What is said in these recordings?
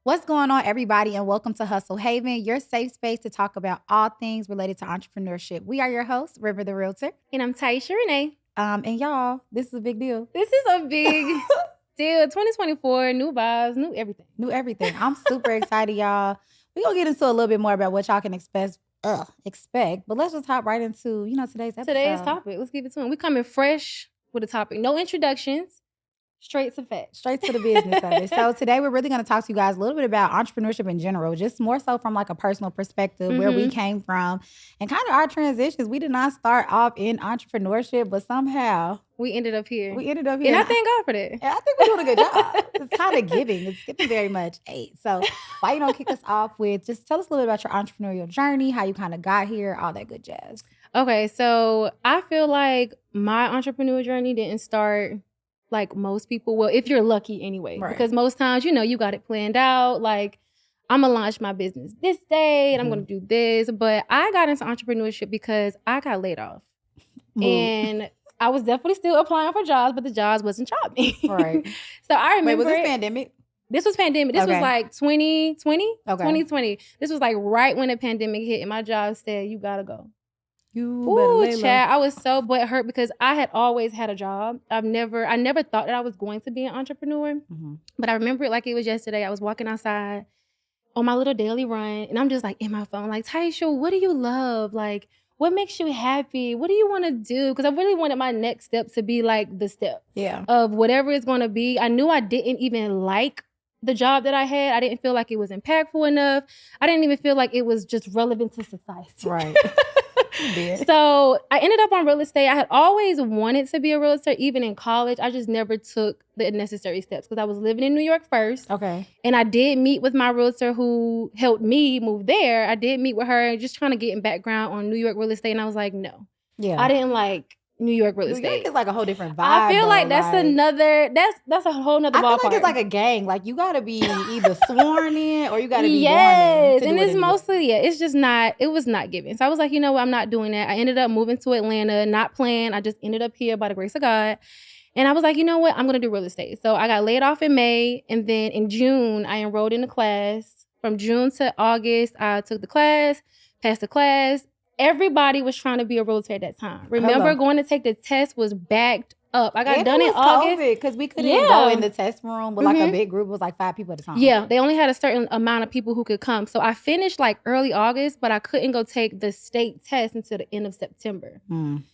What's going on, everybody, and welcome to Hustle Haven, your safe space to talk about all things related to entrepreneurship. We are your hosts, River the Realtor. And I'm Taisha Renee. And y'all, this is a big deal. This is a big deal. 2024, new vibes, new everything. New everything. I'm super excited, y'all. We're going to get into a little bit more about what y'all can expect. But let's just hop right into, today's episode. Today's topic. Let's give it to them. We coming fresh with a topic. No introductions. Straight to facts. Straight to the business of it. So today we're really going to talk to you guys a little bit about entrepreneurship in general, just more so from like a personal perspective, where we came from and kind of our transitions. We did not start off in entrepreneurship, but somehow we ended up here. And I thank God for that. And I think we're doing a good job. It's kind of giving. It's giving very much. So why you don't kick us off with just tell us a little bit about your entrepreneurial journey, how you kind of got here, all that good jazz. Okay, so I feel like my entrepreneurial journey didn't start like most people. Well, if you're lucky anyway, right. Because most times, you got it planned out. Like, I'm going to launch my business this day and I'm going to do this. But I got into entrepreneurship because I got laid off. And I was definitely still applying for jobs, but the jobs wasn't jobbing. Right. So I remember. Wait, was this pandemic? This was pandemic. This was like 2020. Okay. 2020. This was like right when the pandemic hit and my job said, you got to go. Ooh, Chad, I was so butthurt because I had always had a job. I never thought that I was going to be an entrepreneur. But I remember it like it was yesterday. I was walking outside on my little daily run and I'm just like in my phone, like, Taisha, what do you love? Like, what makes you happy? What do you want to do? Because I really wanted my next step to be like the step of whatever it's going to be. I knew I didn't even like the job that I had. I didn't feel like it was impactful enough. I didn't even feel like it was just relevant to society. Right. So I ended up on real estate. I had always wanted to be a realtor, even in college. I just never took the necessary steps because I was living in New York first. Okay. And I did meet with my realtor who helped me move there. I did meet with her just trying to get in background on New York real estate. And I was like, no. Yeah. I didn't like New York real estate. New York is like a whole different vibe. I feel like that's a whole nother ballpark. I feel like it's like a gang. Like you gotta be either sworn in or you gotta be born in. Yes, and it's mostly it's just not. It was not given. So I was like, you know what, I'm not doing that. I ended up moving to Atlanta, not planned. I just ended up here by the grace of God. And I was like, you know what, I'm gonna do real estate. So I got laid off in May, and then in June I enrolled in a class. From June to August, I took the class, passed the class. Everybody was trying to be a realtor at that time. Remember, going to take the test was backed up. I got done in August. Because we couldn't go in the test room with like a big group. It was like 5 people at a time. Yeah, they only had a certain amount of people who could come. So I finished like early August, but I couldn't go take the state test until the end of September.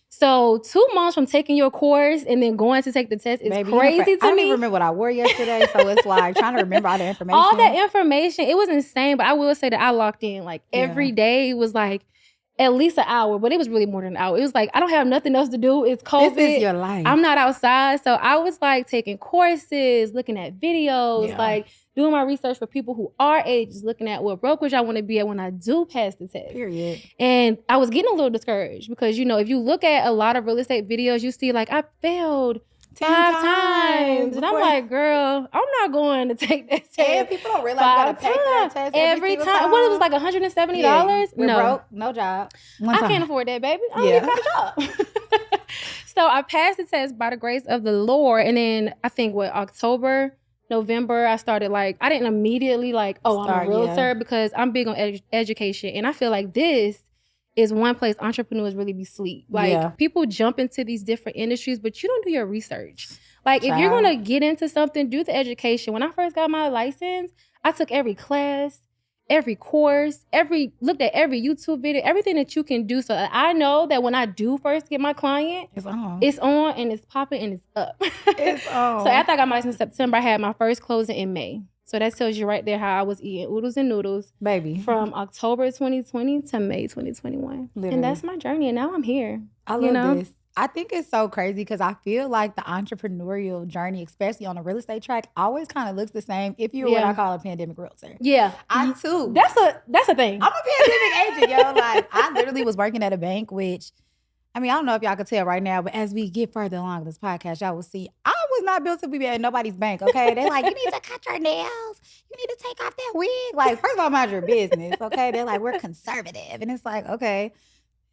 So 2 months from taking your course and then going to take the test is crazy to me. I don't even remember what I wore yesterday. So it's like trying to remember all the information. All that information. It was insane. But I will say that I locked in. Like every day was like at least an hour, but it was really more than an hour. It was like, I don't have nothing else to do. It's COVID. This is your life. I'm not outside. So I was like taking courses, looking at videos, like doing my research for people who are ages, looking at what brokerage I want to be at when I do pass the test. Period. And I was getting a little discouraged because, if you look at a lot of real estate videos, you see like, I failed 5 times. And I'm like, girl, I'm not going to take that test. And people don't realize you got to take that test every time. What, it was like $170? Yeah, no. Broke, no job. I can't afford that, baby. I don't even got a job. So I passed the test by the grace of the Lord. And then I think October, November, I started like, I didn't immediately like, I'm a realtor because I'm big on education. And I feel like this is one place entrepreneurs really be sleep. Like people jump into these different industries, but you don't do your research. Like if you're gonna get into something, do the education. When I first got my license, I took every class, every course, looked at every YouTube video, everything that you can do. So I know that when I do first get my client, it's on and it's popping and it's up. It's on. So after I got my license in September, I had my first closing in May. So that tells you right there how I was eating oodles and noodles, baby, from October 2020 to May 2021. Literally. And that's my journey. And now I'm here. I love this. I think it's so crazy because I feel like the entrepreneurial journey, especially on the real estate track, always kind of looks the same if you're what I call a pandemic realtor. Yeah. I too. That's a thing. I'm a pandemic agent, yo. Like I literally was working at a bank, which, I mean, I don't know if y'all can tell right now, but as we get further along in this podcast, y'all will see I was not built to be at nobody's bank, okay? They're like, you need to cut your nails. You need to take off that wig. Like, first of all, mind your business, okay? They're like, we're conservative. And it's like, okay.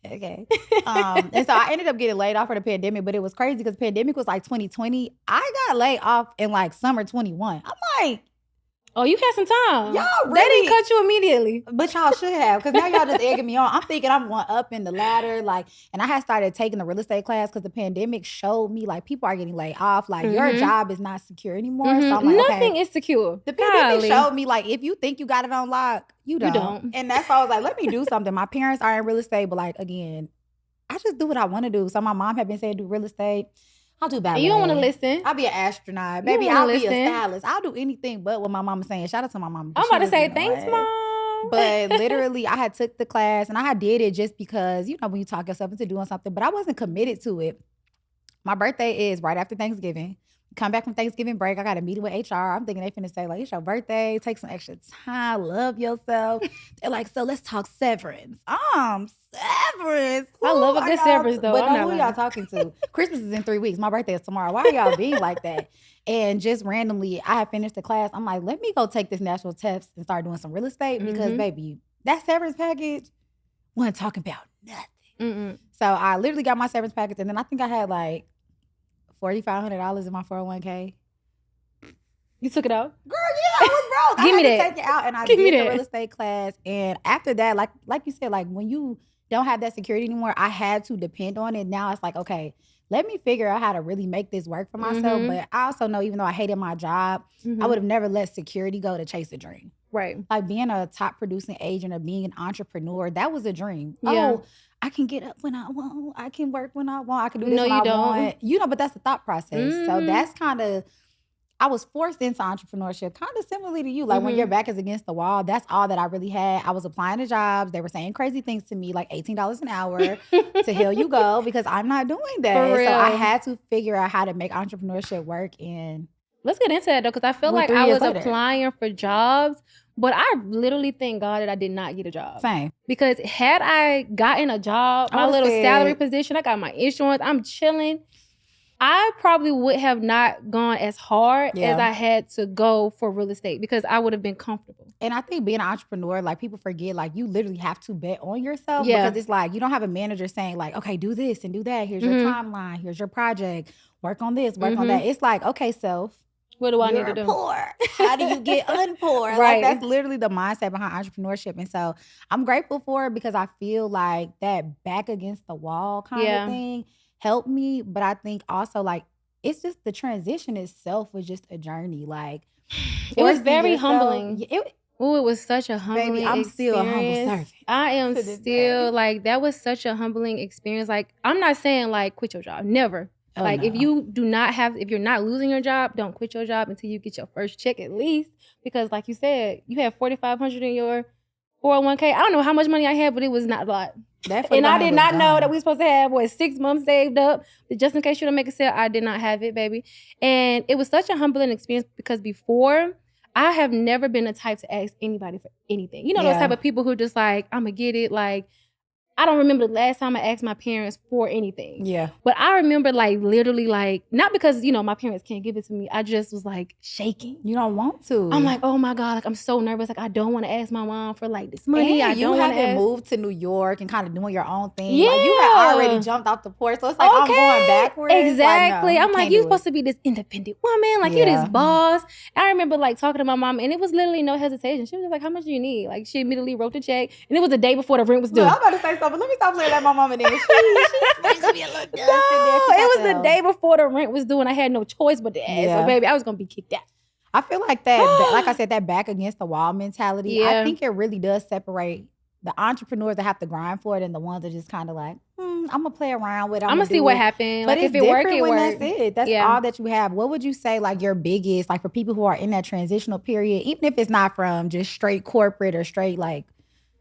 And so I ended up getting laid off for the pandemic, but it was crazy because pandemic was like 2020. I got laid off in like summer 21. I'm like, Oh, you had some time. Y'all They really, didn't cut you immediately. but y'all should have, because now y'all just egging me on. I'm thinking I'm going up in the ladder, like, and I had started taking the real estate class because the pandemic showed me like people are getting laid off, like your job is not secure anymore. So I'm like, nothing okay, is secure. the pandemic showed me like if you think you got it on lock, you don't. And that's why I was like, let me do something. My parents are in real estate, but like again, I just do what I want to do. So my mom had been saying do real estate. I'll do ballet. You don't want to listen. I'll be an astronaut. Baby, I'll be a stylist. I'll do anything but what my mama's saying. Shout out to my mama. I'm about to say, thanks, Mom. But literally, I had took the class and I did it just because, you know, when you talk yourself into doing something, but I wasn't committed to it. My birthday is right after Thanksgiving. Come back from Thanksgiving break. I got a meeting with HR. I'm thinking they finna say, like, it's your birthday. Take some extra time. Love yourself. They're like, so let's talk severance. Severance. I love a good severance, though. But who y'all talking to? Christmas is in 3 weeks. My birthday is tomorrow. Why are y'all being like that? And just randomly, I had finished the class. I'm like, let me go take this national test and start doing some real estate because, baby, that severance package wasn't talking about nothing. So I literally got my severance package, and then I think I had like $4,500 in my 401k. You took it out? Girl, yeah, I was broke. Give me that. I had to take it out, and I did the real estate class. And after that, like you said, like when you don't have that security anymore, I had to depend on it. Now it's like, okay, let me figure out how to really make this work for myself. But I also know, even though I hated my job, I would have never let security go to chase a dream. Right. Like being a top producing agent or being an entrepreneur, that was a dream. Yeah. Oh, I can get up when I want. I can work when I want. I can do this when I want. You know, but that's the thought process. So that's kind of, I was forced into entrepreneurship, kind of similarly to you. Like when your back is against the wall, that's all that I really had. I was applying to jobs. They were saying crazy things to me, like $18 an hour to hell you go, because I'm not doing that. So I had to figure out how to make entrepreneurship work. And let's get into that though, because I feel like I was applying for jobs, but I literally thank God that I did not get a job. Same. Because had I gotten a job, my little salary position, I got my insurance, I'm chilling, I probably would have not gone as hard as I had to go for real estate because I would have been comfortable. And I think being an entrepreneur, like people forget, like you literally have to bet on yourself because it's like you don't have a manager saying like, okay, do this and do that. Here's your timeline. Here's your project. Work on this, work on that. It's like, okay, self. What do I need to do? Poor. How do you get unpoor? Like that's literally the mindset behind entrepreneurship. And so I'm grateful for it because I feel like that back against the wall kind of thing helped me. But I think also like it's just the transition itself was just a journey. Like it was very humbling. It was such a humbling experience. I'm still a humble servant. I am still like, that was such a humbling experience. Like I'm not saying like quit your job. Never. Oh, like, no. If you're not losing your job, don't quit your job until you get your first check at least. Because like you said, you have $4,500 in your 401k. I don't know how much money I had, but it was not a lot. And I did not know that we were supposed to have, 6 months saved up. Just in case you don't make a sale, I did not have it, baby. And it was such a humbling experience because before, I have never been the type to ask anybody for anything. You know, those type of people who just like, I'm going to get it, like, I don't remember the last time I asked my parents for anything. Yeah. But I remember like literally like, not because, you know, my parents can't give it to me. I just was like shaking. You don't want to. I'm like, oh my God, like I'm so nervous. Like I don't want to ask my mom for like this money. And you haven't moved to New York and kind of doing your own thing. Yeah. Like you had already jumped off the porch. So it's like, I'm going backwards. Exactly. Like, no, I'm like, you're supposed to be this independent woman. Like you're this boss. I remember like talking to my mom and it was literally no hesitation. She was just like, how much do you need? Like she immediately wrote the check and it was the day before the rent was due. Well, I'm about to say something. Let me stop saying that my mama did. She makes me a little dusty. No, it was the day before the rent was due and I had no choice but to ask. So baby, I was going to be kicked out. I feel like that, like I said, that back against the wall mentality, I think it really does separate the entrepreneurs that have to grind for it and the ones that just kind of like, I'm going to play around with it. I'm going to see what happens. But like if it works, it works. That's it. That's all that you have. What would you say like your biggest, like for people who are in that transitional period, even if it's not from just straight corporate or straight like,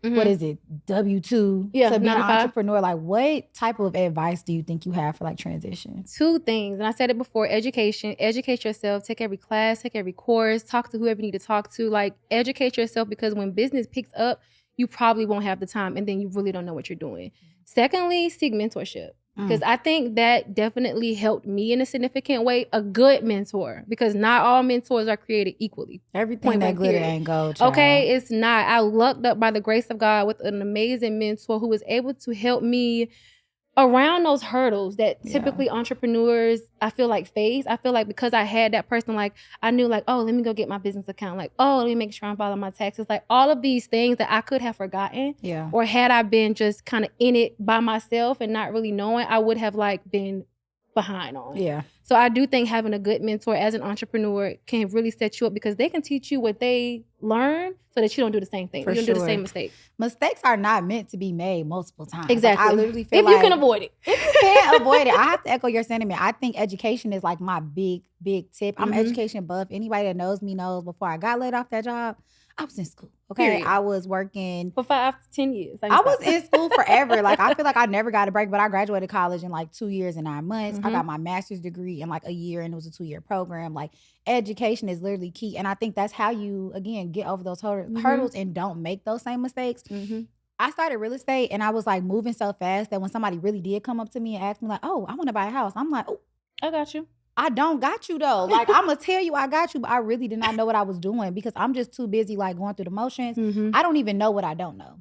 what is it, W-2 to be an entrepreneur? Like what type of advice do you think you have for like transition? 2 things. And I said it before, education. Educate yourself. Take every class, take every course, talk to whoever you need to talk to. Like educate yourself because when business picks up, you probably won't have the time and then you really don't know what you're doing. Secondly, seek mentorship. Because I think that definitely helped me in a significant way. A good mentor. Because not all mentors are created equally. Everything that glitter ain't gold, child. Okay, it's not. I lucked up by the grace of God with an amazing mentor who was able to help me around those hurdles that typically entrepreneurs, I feel like face. I feel like because I had that person, like I knew like, oh, let me go get my business account. Like, oh, let me make sure I'm filing my taxes. Like all of these things that I could have forgotten. Yeah. Or had I been just kind of in it by myself and not really knowing, I would have like been behind on. Yeah. So I do think having a good mentor as an entrepreneur can really set you up because they can teach you what they learn so that you don't do the same thing. You don't do the same mistake. Mistakes are not meant to be made multiple times. Exactly. Like, I literally feel if you can avoid it. If you can't avoid it, I have to echo your sentiment. I think education is like my big tip. I'm education buff. Anybody that knows me knows before I got laid off that job, I was in school. Okay. Period. I was working for 5 to 10 years. I was in school forever. Like I feel like I never got a break, but I graduated college in like 2 years and 9 months. I got my master's degree in like a year and it was a 2-year program. Like education is literally key. And I think that's how you, again, get over those hurdles and don't make those same mistakes. I started real estate and I was like moving so fast that when somebody really did come up to me and ask me like, oh, I want to buy a house. I'm like, oh, I got you. I don't got you though. Like I'm gonna tell you I got you, but I really did not know what I was doing because I'm just too busy like going through the motions. I don't even know what I don't know.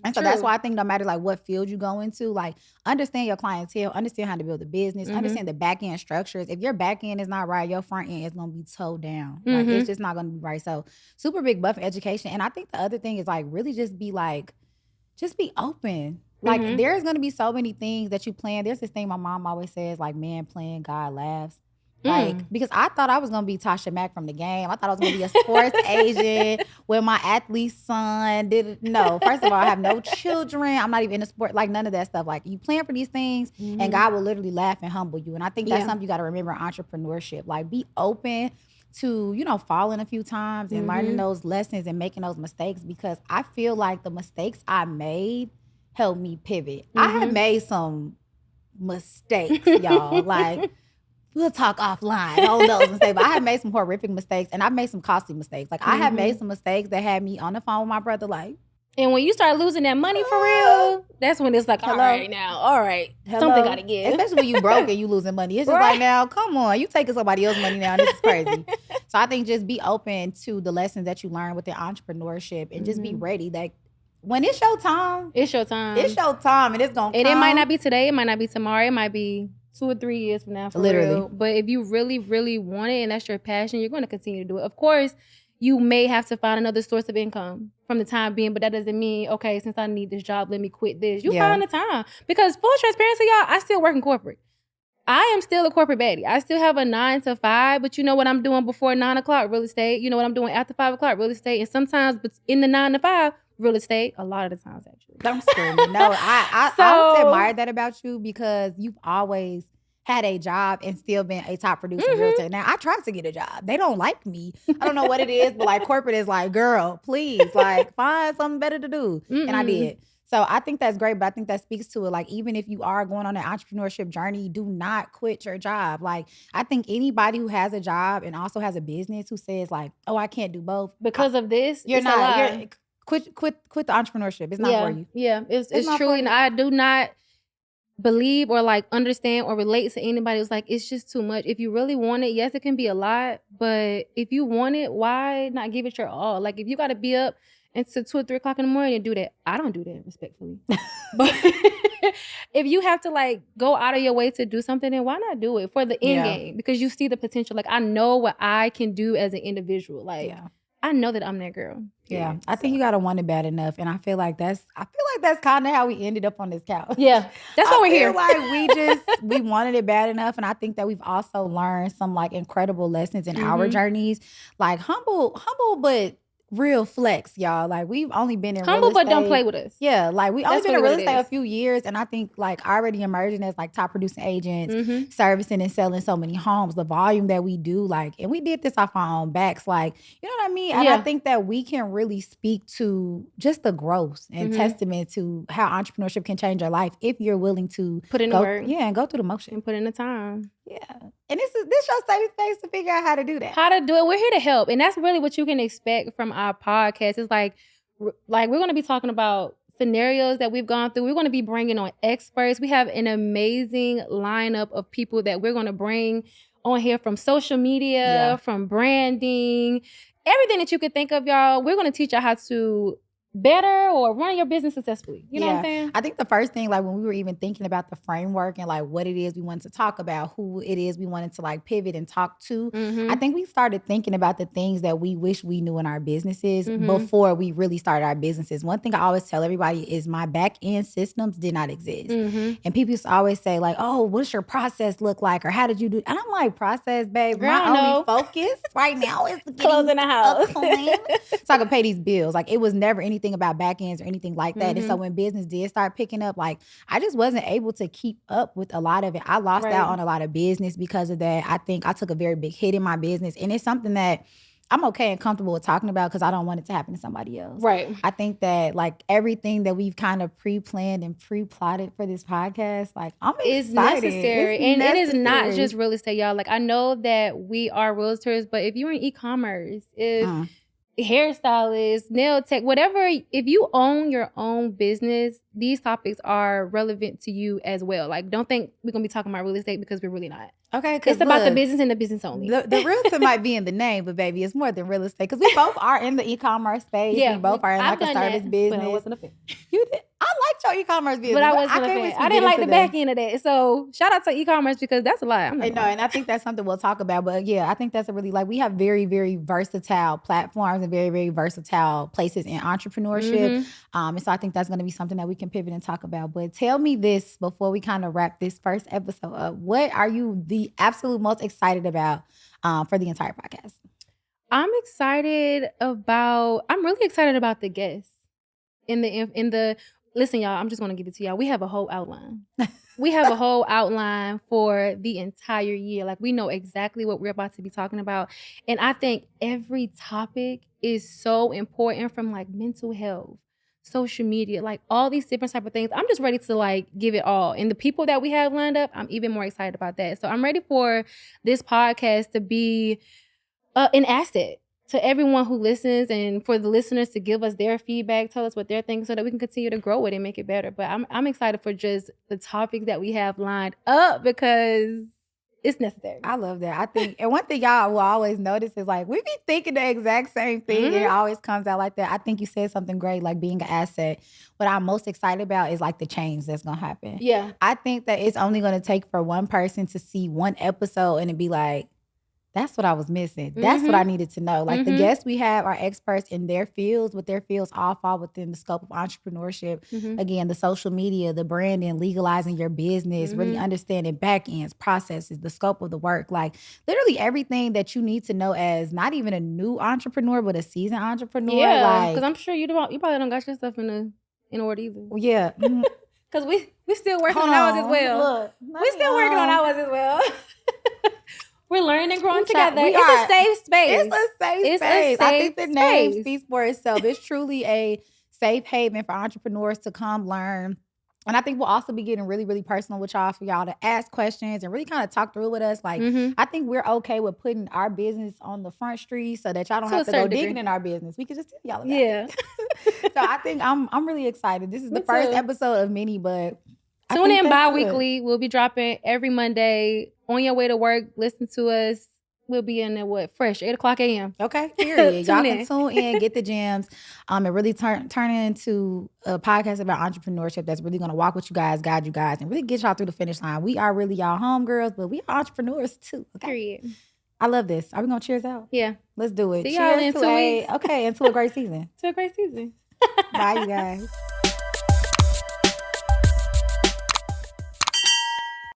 And so that's why I think no matter like what field you go into, like understand your clientele, understand how to build a business, understand the back end structures. If your back end is not right, your front end is gonna be towed down. Like it's just not gonna be right. So super big buff education. And I think the other thing is like really just be open. Like there's gonna be so many things that you plan. There's this thing my mom always says, like man plan, God laughs. Like, because I thought I was going to be Taisha Mack from the game. I thought I was going to be a sports agent where my athlete's son didn't know. First of all, I have no children. I'm not even in a sport, like none of that stuff. Like you plan for these things and God will literally laugh and humble you. And I think that's something you got to remember in entrepreneurship. Like be open to, you know, falling a few times and learning those lessons and making those mistakes because I feel like the mistakes I made helped me pivot. I have made some mistakes, y'all. Like, we'll talk offline on those mistakes. But I have made some horrific mistakes and I've made some costly mistakes. Like I have made some mistakes that had me on the phone with my brother like. And when you start losing that money for real, that's when it's like, all right, something got to give. Especially when you broke and you losing money. It's just like, now, come on. You taking somebody else's money now. This is crazy. So I think just be open to the lessons that you learn within entrepreneurship and just be ready that when it's your time. It's your time. It's your time and it's going to come. And it might not be today. It might not be tomorrow. It might be 2 or 3 years from now, for real. But if you really, really want it and that's your passion, you're going to continue to do it. Of course, you may have to find another source of income from the time being, but that doesn't mean, okay, since I need this job, let me quit this. You find the time. Because full transparency, y'all, I still work in corporate. I am still a corporate baddie. I still have a 9 to 5, but you know what I'm doing before 9 o'clock, real estate. You know what I'm doing after 5 o'clock, real estate. And sometimes in the 9 to 5, real estate, a lot of the times actually. Don't scream me. No, I always admire that about you because you've always had a job and still been a top producer in real estate. Now, I tried to get a job. They don't like me. I don't know what it is, but like corporate is like, girl, please, like find something better to do. And I did. So I think that's great, but I think that speaks to it. Like, even if you are going on an entrepreneurship journey, do not quit your job. Like, I think anybody who has a job and also has a business who says like, oh, I can't do both. Because of this, quit the entrepreneurship. It's not for you. Yeah, it's truly, I do not believe or like understand or relate to anybody who's like, it's just too much. If you really want it, yes, it can be a lot, but if you want it, why not give it your all? Like if you got to be up until 2 or 3 o'clock in the morning and do that, I don't do that, respectfully. But if you have to like go out of your way to do something, then why not do it for the end game? Because you see the potential. Like I know what I can do as an individual. Like I know that I'm that girl. Yeah, I think you gotta want it bad enough, and I feel like that's kind of how we ended up on this couch. Yeah, that's why we're here. Like we wanted it bad enough, and I think that we've also learned some like incredible lessons in our journeys, like humble, but real flex, y'all. Like we've only been in humble, real estate. But don't play with us. Yeah, like we only been in real estate a few years, and I think like already emerging as like top producing agents, servicing and selling so many homes. The volume that we do, like, and we did this off our own backs, like, you know what I mean. And I think that we can really speak to just the growth and testament to how entrepreneurship can change your life if you're willing to put in the work, and go through the motion and put in the time. Yeah, and this your safe space to figure out how to do that. How to do it. We're here to help, and that's really what you can expect from our podcast. It's like we're going to be talking about scenarios that we've gone through. We're going to be bringing on experts. We have an amazing lineup of people that we're going to bring on here from social media, from branding, everything that you could think of, y'all. We're going to teach y'all how to better or running your business successfully. You know what I'm saying? I think the first thing, like when we were even thinking about the framework and like what it is we wanted to talk about, who it is we wanted to like pivot and talk to, I think we started thinking about the things that we wish we knew in our businesses before we really started our businesses. One thing I always tell everybody is my back end systems did not exist. And people used to always say like, oh, what's your process look like? Or how did you do? And I'm like, process, babe. Girl, my only focus right now is closing the house. So I can pay these bills. Like it was never anything about back ends or anything like that. And so when business did start picking up, like I just wasn't able to keep up with a lot of it. I lost out on a lot of business because of that. I think I took a very big hit in my business. And it's something that I'm okay and comfortable with talking about because I don't want it to happen to somebody else. Right. I think that like everything that we've kind of pre-planned and pre-plotted for this podcast, like I'm excited. It's necessary. It is not just real estate, y'all. Like I know that we are realtors, but if you're in e-commerce, if hairstylist, nail tech, whatever, if you own your own business, these topics are relevant to you as well. Like don't think we're gonna be talking about real estate because we're really not. Okay, it's about the business and the business only. The realtor might be in the name, but baby, it's more than real estate because we both are in the e-commerce space. Yeah, we both are in like a service business. But I wasn't a fan. You did. I liked your e-commerce business, but I wasn't a fan. I didn't like the back end of that. So shout out to e-commerce because that's a lot. And I think that's something we'll talk about. But yeah, I think that's a really like we have very, very versatile platforms and very, very versatile places in entrepreneurship. And so I think that's going to be something that we can pivot and talk about. But tell me this before we kind of wrap this first episode up. What are you the absolute most excited about for the entire podcast? I'm really excited about the guests in the listen, y'all, I'm just going to give it to y'all. We have a whole outline. We have a whole outline for the entire year. Like we know exactly what we're about to be talking about. And I think every topic is so important, from like mental health, social media, like all these different type of things. I'm just ready to like give it all. And the people that we have lined up, I'm even more excited about that. So I'm ready for this podcast to be an asset to everyone who listens, and for the listeners to give us their feedback, tell us what they're thinking so that we can continue to grow it and make it better. But I'm excited for just the topics that we have lined up because it's necessary. I love that. I think, and one thing y'all will always notice is like, we be thinking the exact same thing and it always comes out like that. I think you said something great, like being an asset. What I'm most excited about is like the change that's going to happen. Yeah. I think that it's only going to take for one person to see one episode and it be like, that's what I was missing. That's what I needed to know. Like the guests we have are experts in their fields, but their fields all fall within the scope of entrepreneurship. Again, the social media, the branding, legalizing your business, really understanding back ends, processes, the scope of the work. Like literally everything that you need to know as not even a new entrepreneur, but a seasoned entrepreneur. Yeah, because I'm sure you probably don't got your stuff in order either. Yeah. Because we still working on ours as well. We still working on ours as well. We're learning and growing together. It's a safe space. It's a safe space. I think the name speaks for itself. It's truly a safe haven for entrepreneurs to come learn. And I think we'll also be getting really, really personal with y'all for y'all to ask questions and really kind of talk through with us. Like, I think we're okay with putting our business on the front street so that y'all don't have to go digging in our business. We can just tell y'all about it. So I think I'm really excited. This is the first episode of many, but tune in bi-weekly. We'll be dropping every Monday. On your way to work, listen to us. We'll be in there, fresh, 8 o'clock a.m. Okay, period. Y'all can tune in, get the gems, and really turn it into a podcast about entrepreneurship that's really going to walk with you guys, guide you guys, and really get y'all through the finish line. We are really y'all homegirls, but we are entrepreneurs too. Okay? Period. I love this. Are we going to cheers out? Yeah. Let's do it. See y'all in 2 weeks. Okay, into a great season. To a great season. Bye, you guys.